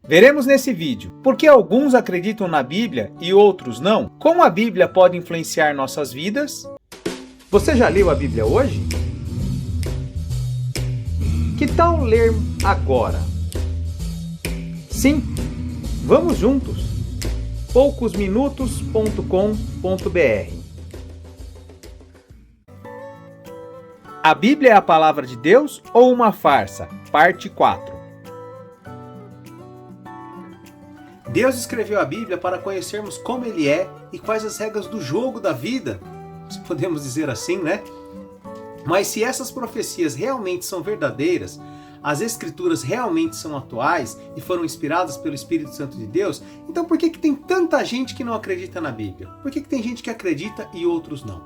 Veremos nesse vídeo por que alguns acreditam na Bíblia e outros não, como a Bíblia pode influenciar nossas vidas. Você já leu a Bíblia hoje? Que tal ler agora? Sim, vamos juntos! poucosminutos.com.br. A Bíblia é a palavra de Deus ou uma farsa? Parte 4. Deus escreveu a Bíblia para conhecermos como Ele é e quais as regras do jogo da vida, se podemos dizer assim, né? Mas se essas profecias realmente são verdadeiras, as Escrituras realmente são atuais e foram inspiradas pelo Espírito Santo de Deus, então por que tem tanta gente que não acredita na Bíblia? Por que tem gente que acredita e outros não?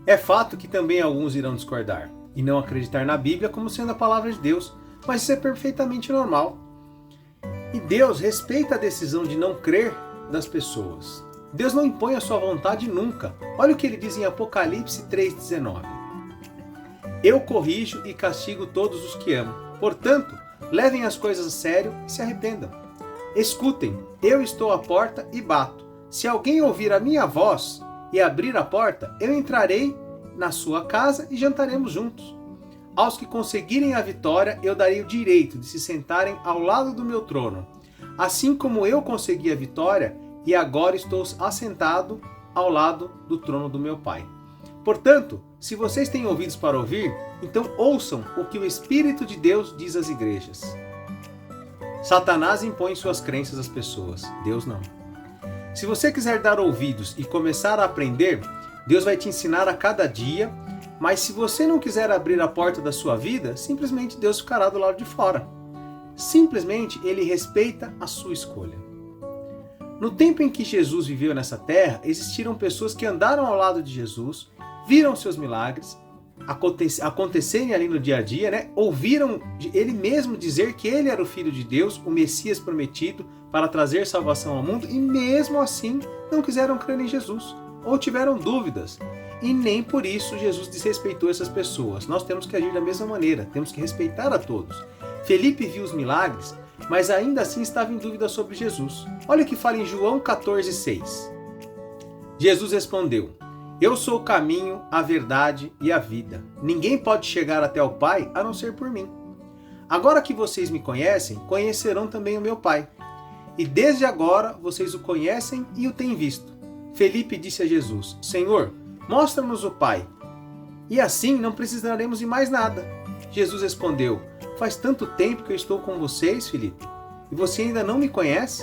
É fato que também alguns irão discordar e não acreditar na Bíblia como sendo a palavra de Deus, mas isso é perfeitamente normal. E Deus respeita a decisão de não crer das pessoas. Deus não impõe a sua vontade nunca. Olha o que ele diz em Apocalipse 3,19. Eu corrijo e castigo todos os que amo. Portanto, levem as coisas a sério e se arrependam. Escutem, eu estou à porta e bato. Se alguém ouvir a minha voz e abrir a porta, eu entrarei na sua casa e jantaremos juntos. Aos que conseguirem a vitória, eu darei o direito de se sentarem ao lado do meu trono. Assim como eu consegui a vitória e agora estou assentado ao lado do trono do meu Pai. Portanto, se vocês têm ouvidos para ouvir, então ouçam o que o Espírito de Deus diz às igrejas. Satanás impõe suas crenças às pessoas, Deus não. Se você quiser dar ouvidos e começar a aprender, Deus vai te ensinar a cada dia, mas se você não quiser abrir a porta da sua vida, simplesmente Deus ficará do lado de fora. Simplesmente Ele respeita a sua escolha. No tempo em que Jesus viveu nessa terra, existiram pessoas que andaram ao lado de Jesus, viram seus milagres acontecerem ali no dia a dia, né? Ouviram ele mesmo dizer que ele era o Filho de Deus, o Messias prometido para trazer salvação ao mundo, e mesmo assim não quiseram crer em Jesus, ou tiveram dúvidas. E nem por isso Jesus desrespeitou essas pessoas. Nós temos que agir da mesma maneira, temos que respeitar a todos. Felipe viu os milagres, mas ainda assim estava em dúvida sobre Jesus. Olha o que fala em João 14,6. Jesus respondeu: Eu sou o caminho, a verdade e a vida. Ninguém pode chegar até o Pai a não ser por mim. Agora que vocês me conhecem, conhecerão também o meu Pai. E desde agora vocês o conhecem e o têm visto. Felipe disse a Jesus: Senhor, mostra-nos o Pai. E assim não precisaremos de mais nada. Jesus respondeu: Faz tanto tempo que eu estou com vocês, Felipe, e você ainda não me conhece?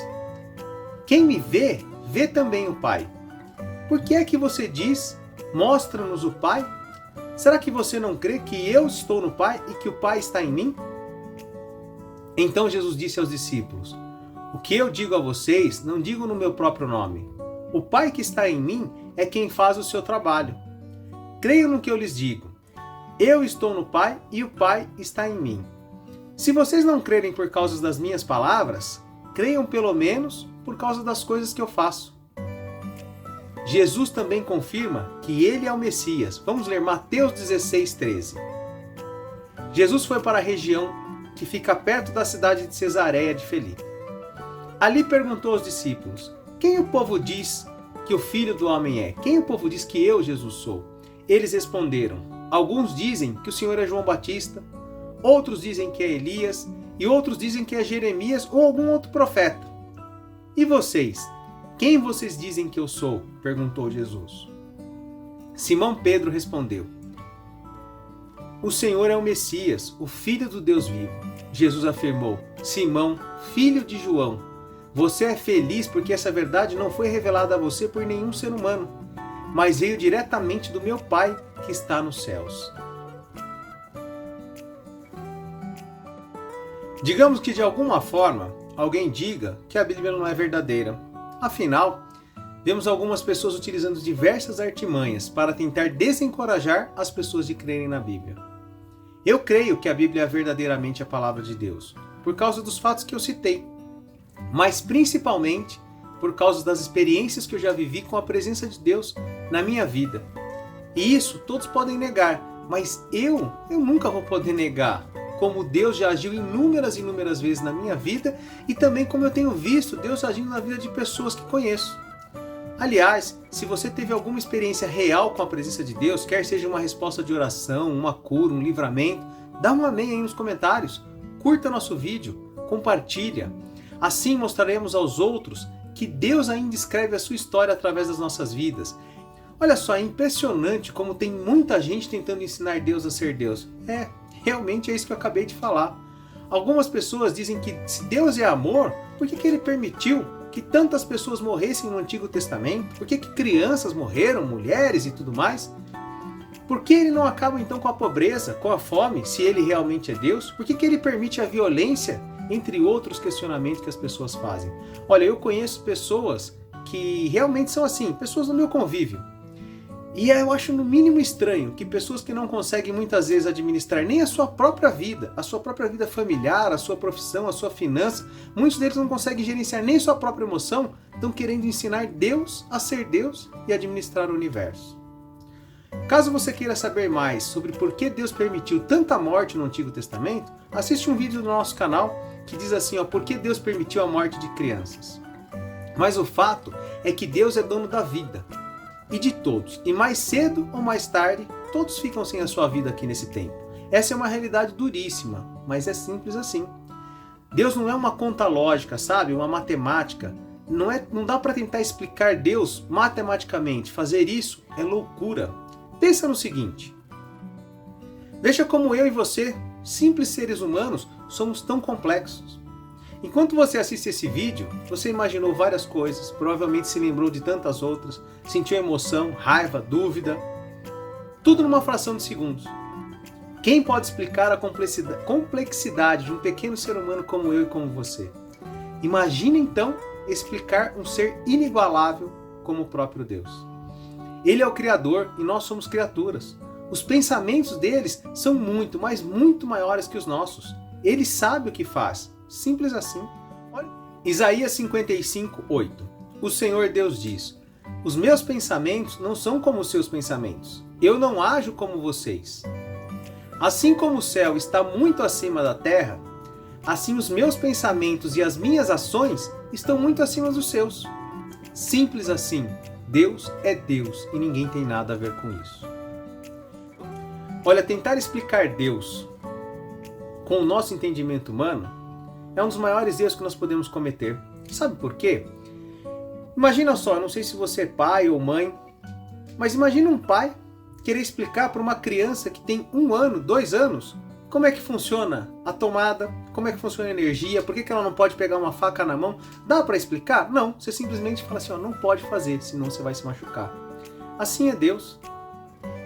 Quem me vê, vê também o Pai. Por que é que você diz, mostra-nos o Pai? Será que você não crê que eu estou no Pai e que o Pai está em mim? Então Jesus disse aos discípulos: O que eu digo a vocês, não digo no meu próprio nome. O Pai que está em mim é quem faz o seu trabalho. Creiam no que eu lhes digo. Eu estou no Pai e o Pai está em mim. Se vocês não crerem por causa das minhas palavras, creiam pelo menos por causa das coisas que eu faço. Jesus também confirma que ele é o Messias. Vamos ler Mateus 16:13. Jesus foi para a região que fica perto da cidade de Cesareia de Filipe. Ali perguntou aos discípulos: Quem o povo diz que o Filho do Homem é? Quem o povo diz que eu, Jesus, sou? Eles responderam: Alguns dizem que o Senhor é João Batista, outros dizem que é Elias, e outros dizem que é Jeremias ou algum outro profeta. E vocês? Quem vocês dizem que eu sou? Perguntou Jesus. Simão Pedro respondeu: O Senhor é o Messias, o Filho do Deus vivo. Jesus afirmou: Simão, filho de João, você é feliz porque essa verdade não foi revelada a você por nenhum ser humano, mas veio diretamente do meu Pai que está nos céus. Digamos que de alguma forma alguém diga que a Bíblia não é verdadeira. Afinal, vemos algumas pessoas utilizando diversas artimanhas para tentar desencorajar as pessoas de crerem na Bíblia. Eu creio que a Bíblia é verdadeiramente a palavra de Deus, por causa dos fatos que eu citei, mas principalmente por causa das experiências que eu já vivi com a presença de Deus na minha vida. E isso todos podem negar, mas eu nunca vou poder negar como Deus já agiu inúmeras vezes na minha vida e também como eu tenho visto Deus agindo na vida de pessoas que conheço. Aliás, se você teve alguma experiência real com a presença de Deus, quer seja uma resposta de oração, uma cura, um livramento, dá um amém aí nos comentários, curta nosso vídeo, compartilha. Assim mostraremos aos outros que Deus ainda escreve a sua história através das nossas vidas. Olha só, é impressionante como tem muita gente tentando ensinar Deus a ser Deus. Realmente é isso que eu acabei de falar. Algumas pessoas dizem que se Deus é amor, por que Ele permitiu que tantas pessoas morressem no Antigo Testamento? Por que crianças morreram, mulheres e tudo mais? Por que Ele não acaba então com a pobreza, com a fome, se Ele realmente é Deus? Por que Ele permite a violência, entre outros questionamentos que as pessoas fazem? Olha, eu conheço pessoas que realmente são assim, pessoas no meu convívio. E eu acho no mínimo estranho que pessoas que não conseguem muitas vezes administrar nem a sua própria vida familiar, a sua profissão, a sua finança, muitos deles não conseguem gerenciar nem sua própria emoção, estão querendo ensinar Deus a ser Deus e administrar o universo. Caso você queira saber mais sobre por que Deus permitiu tanta morte no Antigo Testamento, assiste um vídeo do nosso canal que diz assim, por que Deus permitiu a morte de crianças. Mas o fato é que Deus é dono da vida e de todos, e mais cedo ou mais tarde, todos ficam sem a sua vida aqui nesse tempo. Essa é uma realidade duríssima, mas é simples assim. Deus não é uma conta lógica, sabe? Uma matemática. Não dá para tentar explicar Deus matematicamente. Fazer isso é loucura. Pensa no seguinte. Veja como eu e você, simples seres humanos, somos tão complexos. Enquanto você assiste esse vídeo, você imaginou várias coisas, provavelmente se lembrou de tantas outras, sentiu emoção, raiva, dúvida, tudo numa fração de segundos. Quem pode explicar a complexidade de um pequeno ser humano como eu e como você? Imagine então explicar um ser inigualável como o próprio Deus. Ele é o Criador e nós somos criaturas. Os pensamentos deles são muito, mas muito maiores que os nossos. Ele sabe o que faz. Simples assim. Olha. Isaías 55:8. O Senhor Deus diz: os meus pensamentos não são como os seus pensamentos. Eu não ajo como vocês. Assim como o céu está muito acima da terra, assim os meus pensamentos e as minhas ações estão muito acima dos seus. Simples assim. Deus é Deus e ninguém tem nada a ver com isso. Olha, tentar explicar Deus com o nosso entendimento humano é um dos maiores erros que nós podemos cometer. Sabe por quê? Imagina só, eu não sei se você é pai ou mãe, mas imagina um pai querer explicar para uma criança que tem 1 ano, 2 anos, como é que funciona a tomada, como é que funciona a energia, por que ela não pode pegar uma faca na mão. Dá para explicar? Não, você simplesmente fala assim, não pode fazer, senão você vai se machucar. Assim é Deus.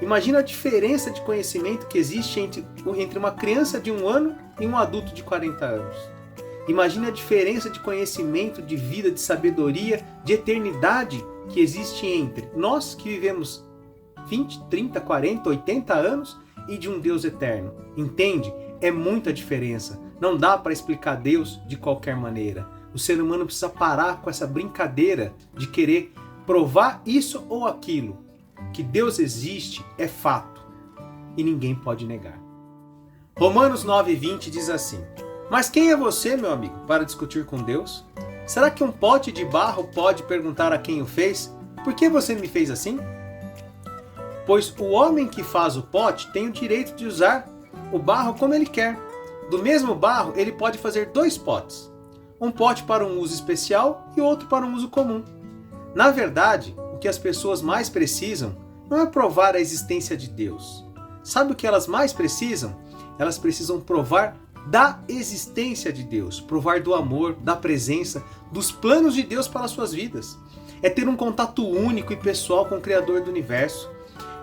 Imagina a diferença de conhecimento que existe entre uma criança de 1 ano e um adulto de 40 anos. Imagine a diferença de conhecimento, de vida, de sabedoria, de eternidade que existe entre nós que vivemos 20, 30, 40, 80 anos e de um Deus eterno. Entende? É muita diferença. Não dá para explicar Deus de qualquer maneira. O ser humano precisa parar com essa brincadeira de querer provar isso ou aquilo. Que Deus existe é fato e ninguém pode negar. Romanos 9:20 diz assim: mas quem é você, meu amigo, para discutir com Deus? Será que um pote de barro pode perguntar a quem o fez? Por que você me fez assim? Pois o homem que faz o pote tem o direito de usar o barro como ele quer. Do mesmo barro, ele pode fazer 2 potes. Um pote para um uso especial e outro para um uso comum. Na verdade, o que as pessoas mais precisam não é provar a existência de Deus. Sabe o que elas mais precisam? Elas precisam provar da existência de Deus, provar do amor, da presença, dos planos de Deus para as suas vidas. É ter um contato único e pessoal com o Criador do Universo.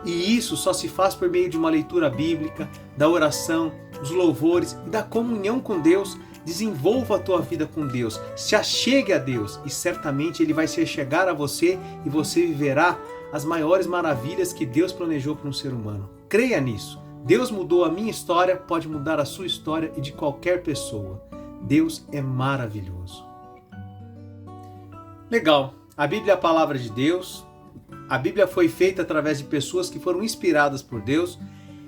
E isso só se faz por meio de uma leitura bíblica, da oração, dos louvores e da comunhão com Deus. Desenvolva a tua vida com Deus, se achegue a Deus e certamente Ele vai se chegar a você e você viverá as maiores maravilhas que Deus planejou para um ser humano. Creia nisso. Deus mudou a minha história, pode mudar a sua história e de qualquer pessoa. Deus é maravilhoso. Legal. A Bíblia é a palavra de Deus. A Bíblia foi feita através de pessoas que foram inspiradas por Deus.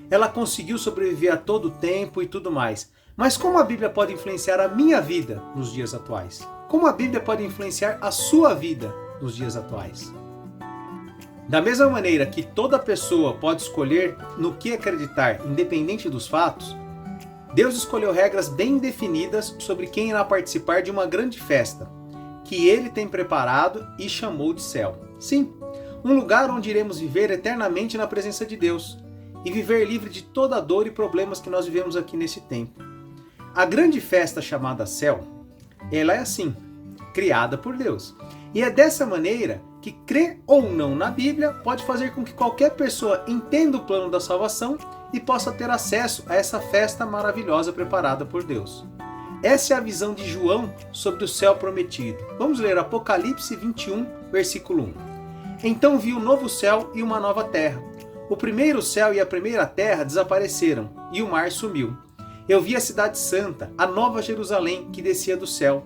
ela conseguiu sobreviver a todo tempo e tudo mais. Mas como a Bíblia pode influenciar a minha vida nos dias atuais? Como a Bíblia pode influenciar a sua vida nos dias atuais? Da mesma maneira que toda pessoa pode escolher no que acreditar, independente dos fatos, Deus escolheu regras bem definidas sobre quem irá participar de uma grande festa, que Ele tem preparado e chamou de céu. Sim, um lugar onde iremos viver eternamente na presença de Deus e viver livre de toda a dor e problemas que nós vivemos aqui nesse tempo. A grande festa chamada céu, ela é assim, criada por Deus. E é dessa maneira que crer ou não na Bíblia pode fazer com que qualquer pessoa entenda o plano da salvação e possa ter acesso a essa festa maravilhosa preparada por Deus. Essa é a visão de João sobre o céu prometido. Vamos ler Apocalipse 21, versículo 1. Então vi um novo céu e uma nova terra. O primeiro céu e a primeira terra desapareceram, e o mar sumiu. Eu vi a cidade santa, a nova Jerusalém, que descia do céu.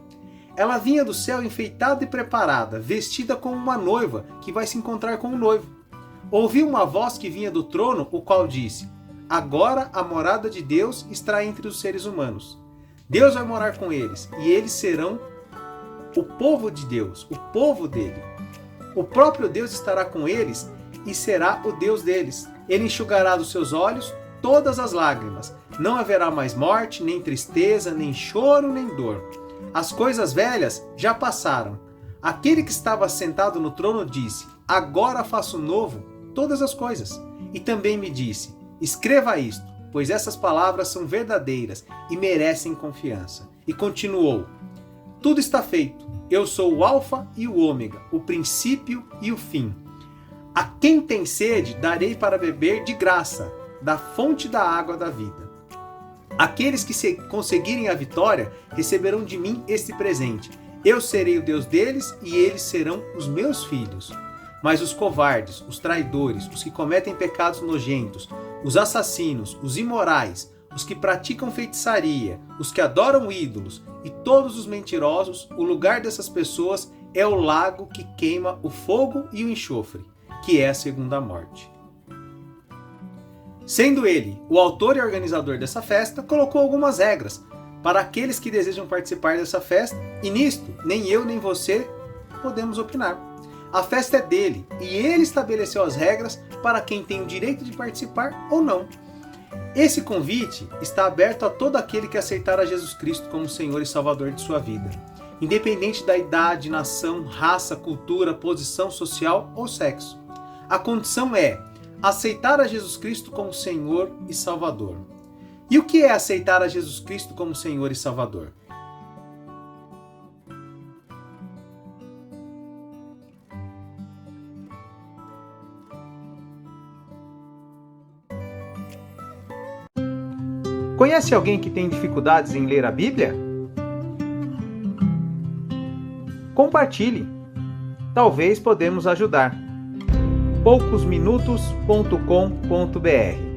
Ela vinha do céu enfeitada e preparada, vestida como uma noiva que vai se encontrar com o noivo. Ouvi uma voz que vinha do trono, o qual disse: Agora a morada de Deus está entre os seres humanos. Deus vai morar com eles, e eles serão o povo de Deus, o povo dele. O próprio Deus estará com eles e será o Deus deles. Ele enxugará dos seus olhos todas as lágrimas. Não haverá mais morte, nem tristeza, nem choro, nem dor. As coisas velhas já passaram. Aquele que estava sentado no trono disse: Agora faço novo todas as coisas. E também me disse: Escreva isto, pois essas palavras são verdadeiras e merecem confiança. E continuou: Tudo está feito. Eu sou o Alfa e o Ômega, o princípio e o fim. A quem tem sede, darei para beber de graça, da fonte da água da vida. Aqueles que conseguirem a vitória receberão de mim este presente. Eu serei o Deus deles e eles serão os meus filhos. Mas os covardes, os traidores, os que cometem pecados nojentos, os assassinos, os imorais, os que praticam feitiçaria, os que adoram ídolos e todos os mentirosos, o lugar dessas pessoas é o lago que queima o fogo e o enxofre, que é a segunda morte. Sendo ele o autor e organizador dessa festa, colocou algumas regras para aqueles que desejam participar dessa festa, e nisto nem eu nem você podemos opinar. A festa é dele e ele estabeleceu as regras para quem tem o direito de participar ou não. Esse convite está aberto a todo aquele que aceitar a Jesus Cristo como Senhor e Salvador de sua vida, independente da idade, nação, raça, cultura, posição social ou sexo. A condição é aceitar a Jesus Cristo como Senhor e Salvador. E o que é aceitar a Jesus Cristo como Senhor e Salvador? Conhece alguém que tem dificuldades em ler a Bíblia? Compartilhe. Talvez podemos ajudar. poucosminutos.com.br